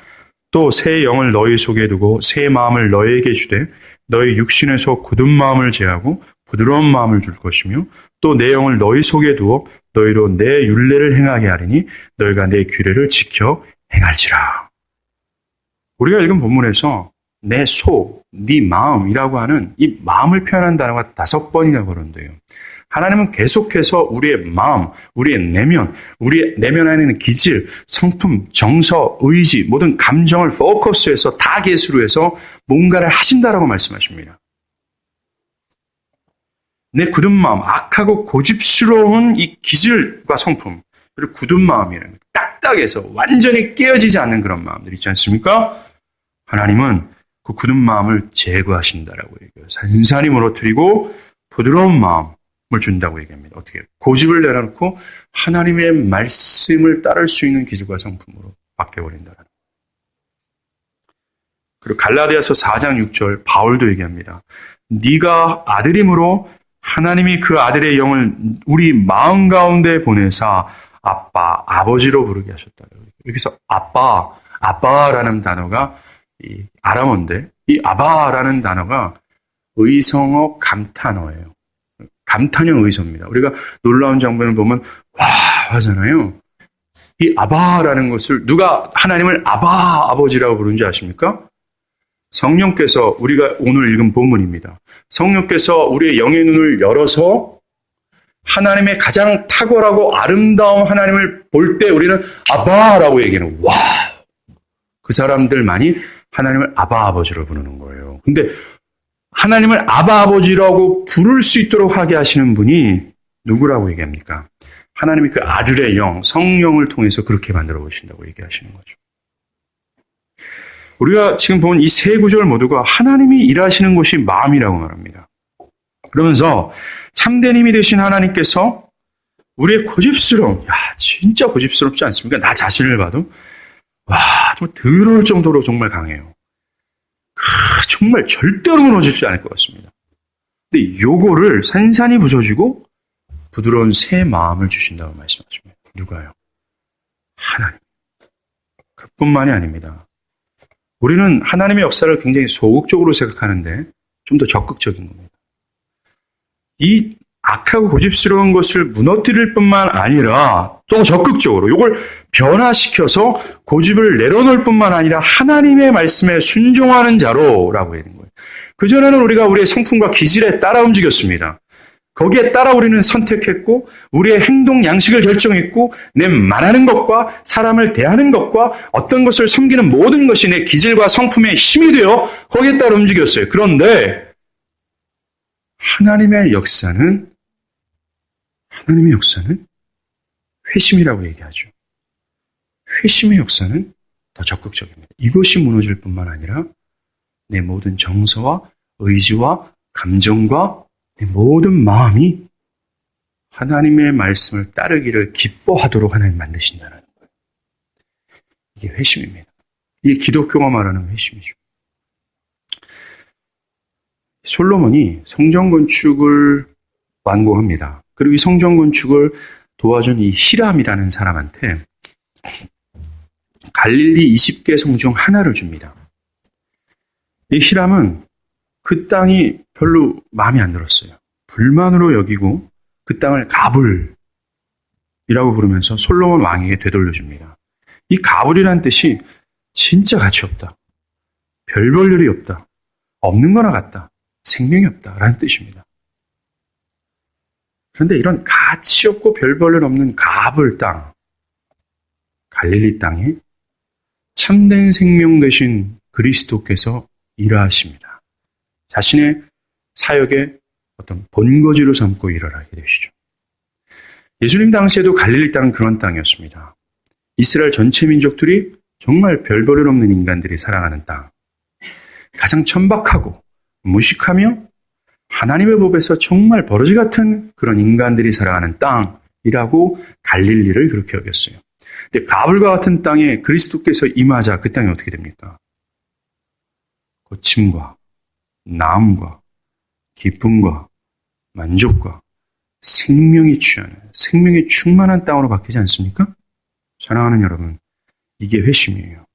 또 새 영을 너희 속에 두고 새 마음을 너희에게 주되 너희 육신에서 굳은 마음을 제하고 부드러운 마음을 줄 것이며 또 내 영을 너희 속에 두어 너희로 내 율례를 행하게 하리니 너희가 내 규례를 지켜 행할지라. 우리가 읽은 본문에서 내 속, 네 마음이라고 하는 이 마음을 표현한 단어가 5번이나 거론돼요. 하나님은 계속해서 우리의 마음, 우리의 내면 안에 있는 기질, 성품, 정서, 의지, 모든 감정을 포커스해서 다 계수로 해서 뭔가를 하신다라고 말씀하십니다. 내 굳은 마음, 악하고 고집스러운 이 기질과 성품, 그리고 굳은 마음이라는 딱딱해서 완전히 깨어지지 않는 그런 마음들 있지 않습니까? 하나님은 그 굳은 마음을 제거하신다라고 얘기해요. 산산히 무너뜨리고 부드러운 마음을 준다고 얘기합니다. 어떻게? 고집을 내려놓고 하나님의 말씀을 따를 수 있는 기질과 성품으로 바뀌어버린다는 거예요. 그리고 갈라디아서 4장 6절 바울도 얘기합니다. 네가 아들임으로 하나님이 그 아들의 영을 우리 마음 가운데 보내사 아빠, 아버지로 부르게 하셨다. 여기서 아빠라는 단어가 이 아람어인데 이 아바라는 단어가 의성어 감탄어예요. 감탄형 의성입니다. 우리가 놀라운 장면을 보면 와 하잖아요. 이 아바라는 것을 누가 하나님을 아바 아버지라고 부르는지 아십니까? 성령께서 우리가 오늘 읽은 본문입니다. 성령께서 우리의 영의 눈을 열어서 하나님의 가장 탁월하고 아름다운 하나님을 볼 때 우리는 아바라고 얘기하는 와. 그 사람들만이 하나님을 아바 아버지로 부르는 거예요. 근데 하나님을 아바 아버지라고 부를 수 있도록 하게 하시는 분이 누구라고 얘기합니까? 하나님이 그 아들의 영, 성령을 통해서 그렇게 만들어 보신다고 얘기하시는 거죠. 우리가 지금 본 이 세 구절 모두가 하나님이 일하시는 곳이 마음이라고 말합니다. 그러면서 참된 힘이 되신 하나님께서 우리의 고집스러움, 진짜 고집스럽지 않습니까? 나 자신을 봐도 좀 더러울 정도로 정말 강해요. 정말 절대로 무너지지 않을 것 같습니다. 근데 요거를 산산이 부서지고 부드러운 새 마음을 주신다고 말씀하십니다. 누가요? 하나님. 그뿐만이 아닙니다. 우리는 하나님의 역사를 굉장히 소극적으로 생각하는데 좀 더 적극적인 겁니다. 이 악하고 고집스러운 것을 무너뜨릴 뿐만 아니라 또 적극적으로 이걸 변화시켜서 고집을 내려놓을 뿐만 아니라 하나님의 말씀에 순종하는 자로라고 하는 거예요. 그전에는 우리가 우리의 성품과 기질에 따라 움직였습니다. 거기에 따라 우리는 선택했고 우리의 행동 양식을 결정했고 내 말하는 것과 사람을 대하는 것과 어떤 것을 섬기는 모든 것이 내 기질과 성품의 힘이 되어 거기에 따라 움직였어요. 그런데 하나님의 역사는 회심이라고 얘기하죠. 회심의 역사는 더 적극적입니다. 이것이 무너질 뿐만 아니라 내 모든 정서와 의지와 감정과 내 모든 마음이 하나님의 말씀을 따르기를 기뻐하도록 하나님 만드신다는 거예요. 이게 회심입니다. 이게 기독교가 말하는 회심이죠. 솔로몬이 성전 건축을 완공합니다. 그리고 이 성전 건축을 도와준 이 히람이라는 사람한테 갈릴리 20개 성 중 하나를 줍니다. 이 히람은 그 땅이 별로 마음에 안 들었어요. 불만으로 여기고 그 땅을 가불이라고 부르면서 솔로몬 왕에게 되돌려줍니다. 이 가불이라는 뜻이 진짜 가치 없다. 별 볼 일이 없다. 없는 거나 같다. 생명이 없다라는 뜻입니다. 그런데 이런 가치 없고 별 볼 일 없는 가불 땅, 갈릴리 땅에 참된 생명 되신 그리스도께서 일하십니다. 자신의 사역의 어떤 본거지로 삼고 일을 하게 되시죠. 예수님 당시에도 갈릴리 땅은 그런 땅이었습니다. 이스라엘 전체 민족들이 정말 별 볼 일 없는 인간들이 살아가는 땅. 가장 천박하고 무식하며 하나님의 법에서 정말 버러지 같은 그런 인간들이 살아가는 땅이라고 갈릴리를 그렇게 여겼어요. 근데 가불과 같은 땅에 그리스도께서 임하자 그 땅이 어떻게 됩니까? 고침과 나음과 기쁨과 만족과 생명이 취하는, 생명이 충만한 땅으로 바뀌지 않습니까? 사랑하는 여러분, 이게 회심이에요.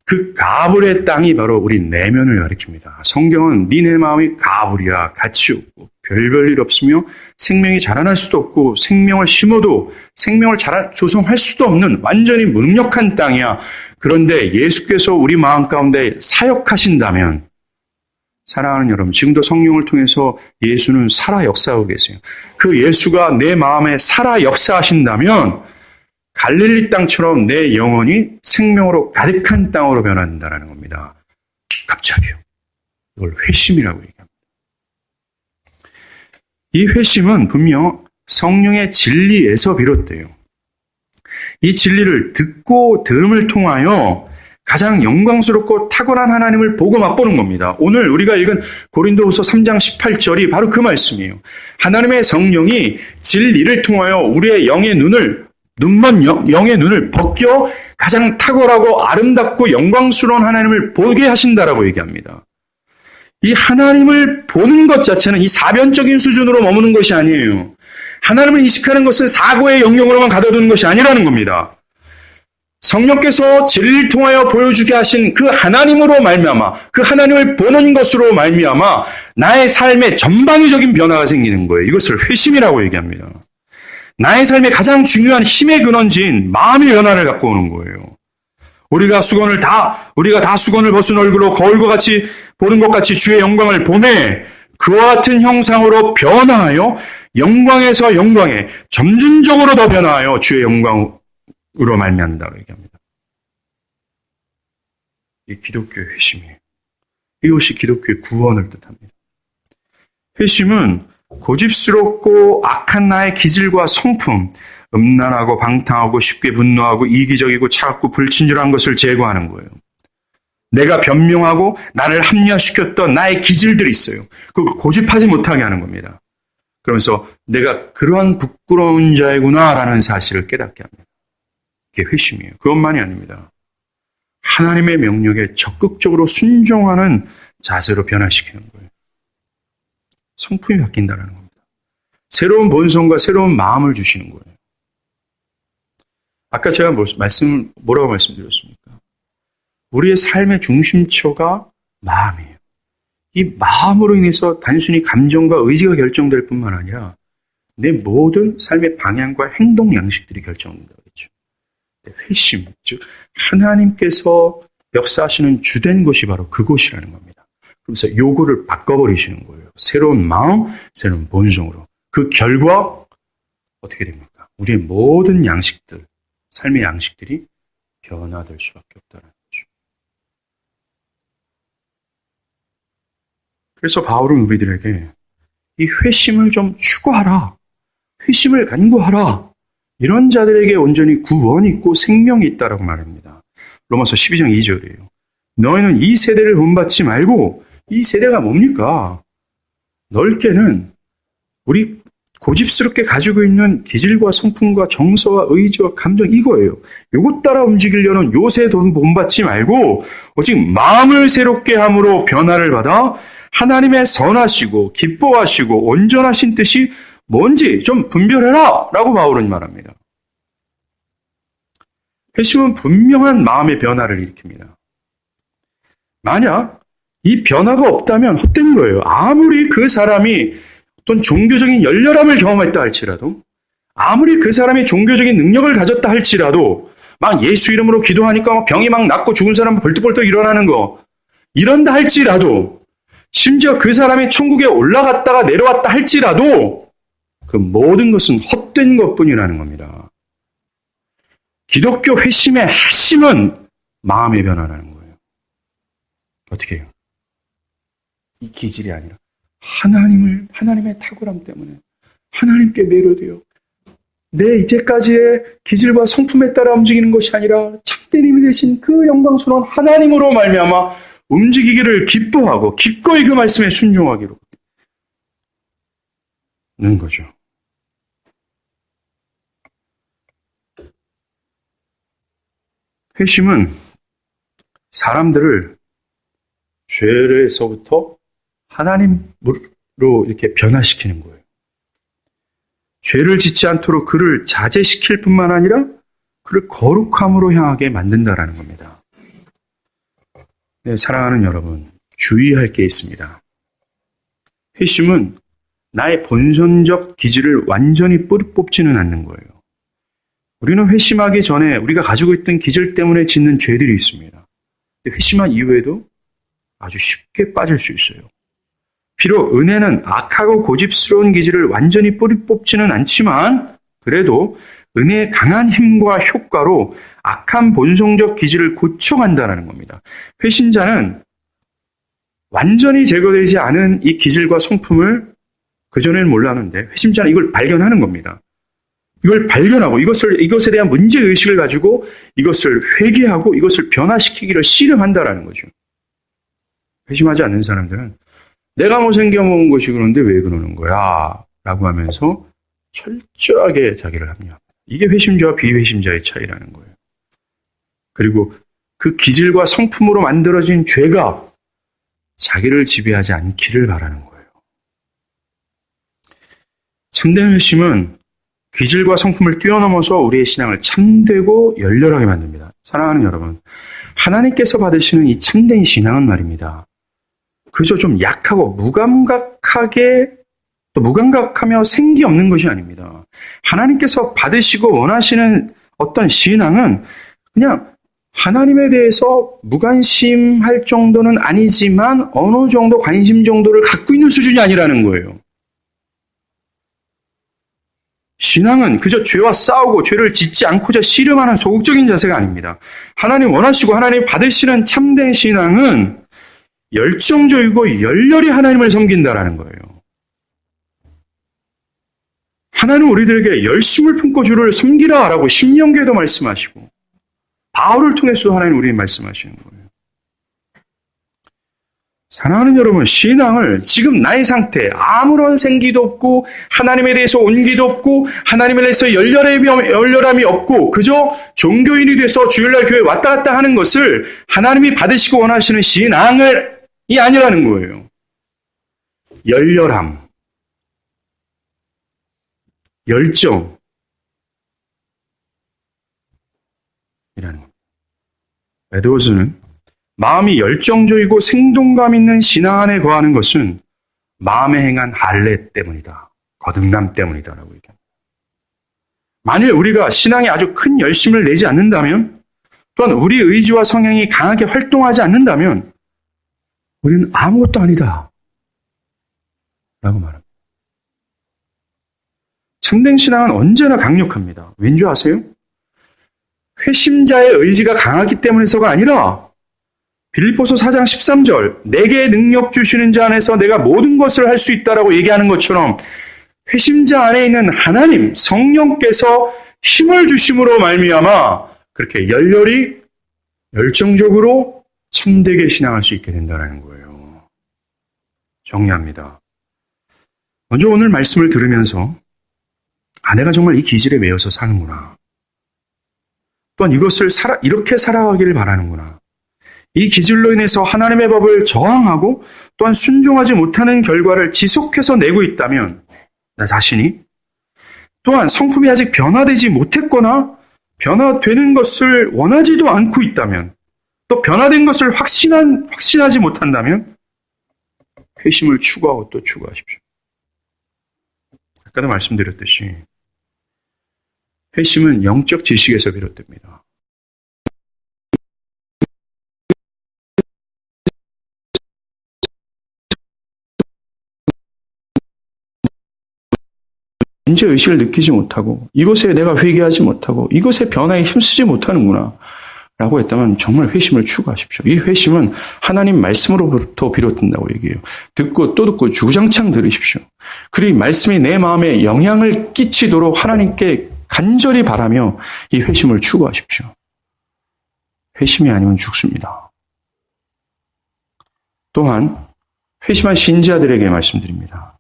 그 가불의 땅이 바로 우리 내면을 가리킵니다. 성경은 네 마음이 가불이야, 가치 없고 별별 일 없으며 생명이 자라날 수도 없고 생명을 심어도 생명을 조성할 수도 없는 완전히 무능력한 땅이야. 그런데 예수께서 우리 마음 가운데 사역하신다면, 사랑하는 여러분, 지금도 성령을 통해서 예수는 살아 역사하고 계세요. 그 예수가 내 마음에 살아 역사하신다면 갈릴리 땅처럼 내 영혼이 생명으로 가득한 땅으로 변한다는 겁니다. 갑자기요. 이걸 회심이라고 얘기합니다. 이 회심은 분명 성령의 진리에서 비롯돼요. 이 진리를 듣고 들음을 통하여 가장 영광스럽고 탁월한 하나님을 보고 맛보는 겁니다. 오늘 우리가 읽은 고린도후서 3장 18절이 바로 그 말씀이에요. 하나님의 성령이 진리를 통하여 우리의 영의 눈을 벗겨 가장 탁월하고 아름답고 영광스러운 하나님을 보게 하신다라고 얘기합니다. 이 하나님을 보는 것 자체는 이 사변적인 수준으로 머무는 것이 아니에요. 하나님을 인식하는 것은 사고의 영역으로만 가둬두는 것이 아니라는 겁니다. 성령께서 진리를 통하여 보여주게 하신 그 하나님으로 말미암아, 그 하나님을 보는 것으로 말미암아 나의 삶에 전방위적인 변화가 생기는 거예요. 이것을 회심이라고 얘기합니다. 나의 삶의 가장 중요한 힘의 근원지인 마음의 변화를 갖고 오는 거예요. 우리가 다 수건을 벗은 얼굴로 거울과 같이 보는 것 같이 주의 영광을 보매 그와 같은 형상으로 변화하여 영광에서 영광에 점진적으로 더 변화하여 주의 영광으로 말미암는다고 얘기합니다. 이 기독교의 회심이에요. 이것이 기독교의 구원을 뜻합니다. 회심은 고집스럽고 악한 나의 기질과 성품, 음란하고 방탕하고 쉽게 분노하고 이기적이고 차갑고 불친절한 것을 제거하는 거예요. 내가 변명하고 나를 합리화시켰던 나의 기질들이 있어요. 그걸 고집하지 못하게 하는 겁니다. 그러면서 내가 그러한 부끄러운 자이구나라는 사실을 깨닫게 합니다. 이게 회심이에요. 그것만이 아닙니다. 하나님의 명령에 적극적으로 순종하는 자세로 변화시키는 거예요. 성품이 바뀐다는 겁니다. 새로운 본성과 새로운 마음을 주시는 거예요. 아까 제가 뭐라고 말씀드렸습니까? 우리의 삶의 중심처가 마음이에요. 이 마음으로 인해서 단순히 감정과 의지가 결정될 뿐만 아니라 내 모든 삶의 방향과 행동 양식들이 결정된다겠죠. 회심, 즉 하나님께서 역사하시는 주된 것이 바로 그곳이라는 겁니다. 그래서 요거를 바꿔버리시는 거예요. 새로운 마음, 새로운 본성으로. 그 결과 어떻게 됩니까? 우리의 모든 양식들, 삶의 양식들이 변화될 수밖에 없다는 거죠. 그래서 바울은 우리들에게 이 회심을 좀 추구하라. 회심을 간구하라. 이런 자들에게 온전히 구원이 있고 생명이 있다라고 말합니다. 로마서 12장 2절이에요. 너희는 이 세대를 본받지 말고, 이 세대가 뭡니까? 넓게는 우리 고집스럽게 가지고 있는 기질과 성품과 정서와 의지와 감정 이거예요. 요것 따라 움직이려는 요새 돈 본받지 말고 오직 마음을 새롭게 함으로 변화를 받아 하나님의 선하시고 기뻐하시고 온전하신 뜻이 뭔지 좀 분별해라 라고 바울은 말합니다. 회심은 분명한 마음의 변화를 일으킵니다. 만약 이 변화가 없다면 헛된 거예요. 아무리 그 사람이 어떤 종교적인 열렬함을 경험했다 할지라도, 아무리 그 사람이 종교적인 능력을 가졌다 할지라도, 막 예수 이름으로 기도하니까 막 병이 막 낫고 죽은 사람 벌떡벌떡 일어나는 거, 이런다 할지라도, 심지어 그 사람이 천국에 올라갔다가 내려왔다 할지라도 그 모든 것은 헛된 것뿐이라는 겁니다. 기독교 회심의 핵심은 마음의 변화라는 거예요. 어떻게 해요? 이 기질이 아니라 하나님의 탁월함 때문에 하나님께 매료되어 내 이제까지의 기질과 성품에 따라 움직이는 것이 아니라 참된 힘이 되신 그 영광스러운 하나님으로 말미암아 움직이기를 기뻐하고 기꺼이 그 말씀에 순종하기로 는 거죠. 회심은 사람들을 죄에서부터 하나님으로 이렇게 변화시키는 거예요. 죄를 짓지 않도록 그를 자제시킬 뿐만 아니라 그를 거룩함으로 향하게 만든다라는 겁니다. 네, 사랑하는 여러분, 주의할 게 있습니다. 회심은 나의 본선적 기질을 완전히 뽑지는 않는 거예요. 우리는 회심하기 전에 우리가 가지고 있던 기질 때문에 짓는 죄들이 있습니다. 회심한 이후에도 아주 쉽게 빠질 수 있어요. 비록 은혜는 악하고 고집스러운 기질을 완전히 뿌리 뽑지는 않지만 그래도 은혜의 강한 힘과 효과로 악한 본성적 기질을 고쳐간다는 겁니다. 회심자는 완전히 제거되지 않은 이 기질과 성품을 그전에는 몰랐는데 회심자는 이걸 발견하는 겁니다. 이걸 발견하고 이것에 대한 문제의식을 가지고 이것을 회개하고 이것을 변화시키기를 씨름한다라는 거죠. 회심하지 않는 사람들은 내가 뭐 생겨먹은 것이 그런데 왜 그러는 거야? 라고 하면서 철저하게 자기를 합리화합니다. 이게 회심자와 비회심자의 차이라는 거예요. 그리고 그 기질과 성품으로 만들어진 죄가 자기를 지배하지 않기를 바라는 거예요. 참된 회심은 기질과 성품을 뛰어넘어서 우리의 신앙을 참되고 열렬하게 만듭니다. 사랑하는 여러분, 하나님께서 받으시는 이 참된 신앙은 말입니다. 그저 좀 약하고 무감각하며 생기 없는 것이 아닙니다. 하나님께서 받으시고 원하시는 어떤 신앙은 그냥 하나님에 대해서 무관심할 정도는 아니지만 어느 정도 관심 정도를 갖고 있는 수준이 아니라는 거예요. 신앙은 그저 죄와 싸우고 죄를 짓지 않고자 씨름하는 소극적인 자세가 아닙니다. 하나님 원하시고 하나님 받으시는 참된 신앙은 열정적이고 열렬히 하나님을 섬긴다라는 거예요. 하나님은 우리들에게 열심을 품고 주를 섬기라라고 신명기에도 말씀하시고 바울을 통해서도 하나님 우리에게 말씀하시는 거예요. 사랑하는 여러분, 신앙을 지금 나의 상태, 아무런 생기도 없고 하나님에 대해서 온기도 없고 하나님에 대해서 열렬함이 없고 그저 종교인이 돼서 주일날 교회 왔다 갔다 하는 것을 하나님이 받으시고 원하시는 신앙이 아니라는 거예요. 열렬함, 열정 이라는 겁니다. 에드워즈는 마음이 열정적이고 생동감 있는 신앙 안에 거하는 것은 마음에 행한 할례 때문이다. 거듭남 때문이다라고 얘기합니다. 만일 우리가 신앙에 아주 큰 열심을 내지 않는다면, 또한 우리 의지와 성향이 강하게 활동하지 않는다면 우리는 아무것도 아니다 라고 말합니다. 참된 신앙은 언제나 강력합니다. 왠지 아세요? 회심자의 의지가 강하기 때문에서가 아니라 빌립보서 4장 13절 내게 능력 주시는 자 안에서 내가 모든 것을 할 수 있다라고 얘기하는 것처럼 회심자 안에 있는 하나님 성령께서 힘을 주심으로 말미암아 그렇게 열렬히 열정적으로 참되게 신앙할 수 있게 된다는 거예요. 정리합니다. 먼저 오늘 말씀을 들으면서 내가 정말 이 기질에 매여서 사는구나. 또한 이것을 이렇게 살아가기를 바라는구나. 이 기질로 인해서 하나님의 법을 저항하고 또한 순종하지 못하는 결과를 지속해서 내고 있다면 나 자신이 또한 성품이 아직 변화되지 못했거나 변화되는 것을 원하지도 않고 있다면 또 변화된 것을 확신하지 못한다면 회심을 추구하고 또 추구하십시오. 아까도 말씀드렸듯이 회심은 영적 지식에서 비롯됩니다. 문제의식을 느끼지 못하고 이것에 내가 회개하지 못하고 이것의 변화에 힘쓰지 못하는구나 라고 했다면 정말 회심을 추구하십시오. 이 회심은 하나님 말씀으로부터 비롯된다고 얘기해요. 듣고 또 듣고 주장창 들으십시오. 그리고 말씀이 내 마음에 영향을 끼치도록 하나님께 간절히 바라며 이 회심을 추구하십시오. 회심이 아니면 죽습니다. 또한 회심한 신자들에게 말씀드립니다.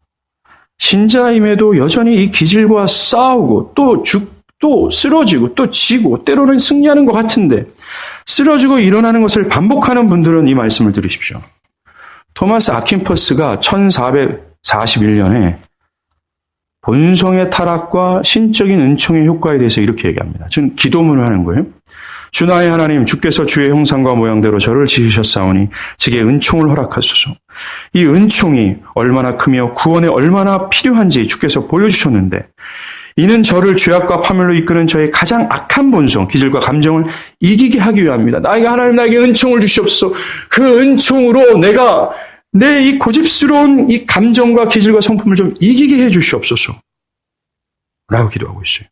신자임에도 여전히 이 기질과 싸우고 또 쓰러지고 또 지고 때로는 승리하는 것 같은데 쓰러지고 일어나는 것을 반복하는 분들은 이 말씀을 들으십시오. 토마스 아킨퍼스가 1441년에 본성의 타락과 신적인 은총의 효과에 대해서 이렇게 얘기합니다. 저는 기도문을 하는 거예요. 주 나의 하나님, 주께서 주의 형상과 모양대로 저를 지으셨사오니 제게 은총을 허락하소서. 이 은총이 얼마나 크며 구원에 얼마나 필요한지 주께서 보여주셨는데 이는 저를 죄악과 파멸로 이끄는 저의 가장 악한 본성, 기질과 감정을 이기게 하기 위함입니다. 하나님 나에게 은총을 주시옵소서. 그 은총으로 내가 내 이 고집스러운 이 감정과 기질과 성품을 좀 이기게 해 주시옵소서. 라고 기도하고 있어요.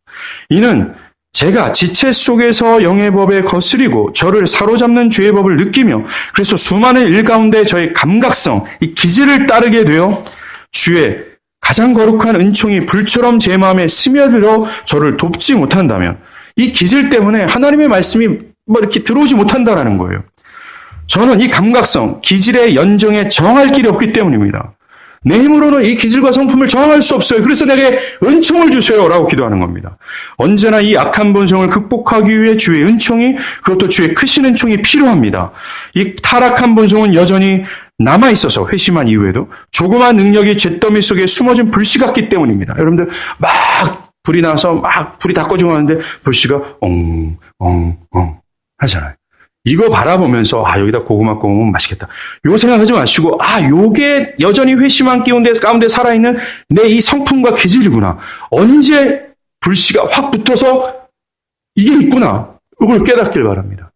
이는 제가 지체 속에서 영의 법에 거스리고 저를 사로잡는 죄의 법을 느끼며 그래서 수많은 일 가운데 저의 감각성, 이 기질을 따르게 되어 주의 가장 거룩한 은총이 불처럼 제 마음에 스며들어 저를 돕지 못한다면 이 기질 때문에 하나님의 말씀이 이렇게 들어오지 못한다라는 거예요. 저는 이 감각성, 기질의 연정에 정할 길이 없기 때문입니다. 내 힘으로는 이 기질과 성품을 정할 수 없어요. 그래서 내게 은총을 주세요 라고 기도하는 겁니다. 언제나 이 악한 본성을 극복하기 위해 주의 은총이, 그것도 주의 크신 은총이 필요합니다. 이 타락한 본성은 여전히 남아있어서 회심한 이후에도 조그만 능력이 잿더미 속에 숨어진 불씨 같기 때문입니다. 여러분들 막 불이 나서 막 불이 다 꺼지고 하는데 불씨가 엉엉엉 하잖아요. 이거 바라보면서 여기다 고구마 구우면 맛있겠다. 요 생각하지 마시고 요게 여전히 회심한 가운데 살아있는 내 이 성품과 기질이구나. 언제 불씨가 확 붙어서 이게 있구나. 이걸 깨닫길 바랍니다.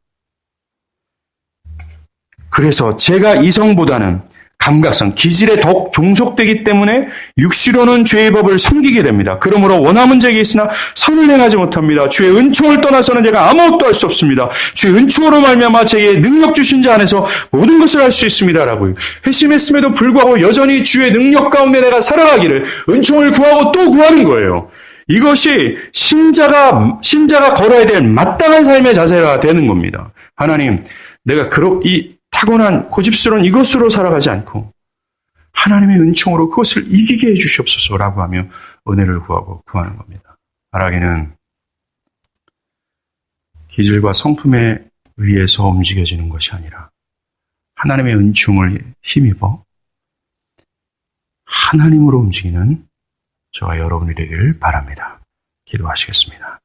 그래서 제가 이성보다는 감각성, 기질에 더욱 종속되기 때문에 육시로는 죄의 법을 섬기게 됩니다. 그러므로 원함은 제게 있으나 선을 행하지 못합니다. 주의 은총을 떠나서는 제가 아무것도 할 수 없습니다. 주의 은총으로 말미암아 제게 능력 주신 자 안에서 모든 것을 할 수 있습니다라고 회심했음에도 불구하고 여전히 주의 능력 가운데 내가 살아가기를 은총을 구하고 또 구하는 거예요. 이것이 신자가 걸어야 될 마땅한 삶의 자세가 되는 겁니다. 하나님, 내가 이 타고난 고집스러운 이것으로 살아가지 않고 하나님의 은총으로 그것을 이기게 해주시옵소서라고 하며 은혜를 구하고 구하는 겁니다. 바라기는 기질과 성품에 의해서 움직여지는 것이 아니라 하나님의 은총을 힘입어 하나님으로 움직이는 저와 여러분이 되기를 바랍니다. 기도하시겠습니다.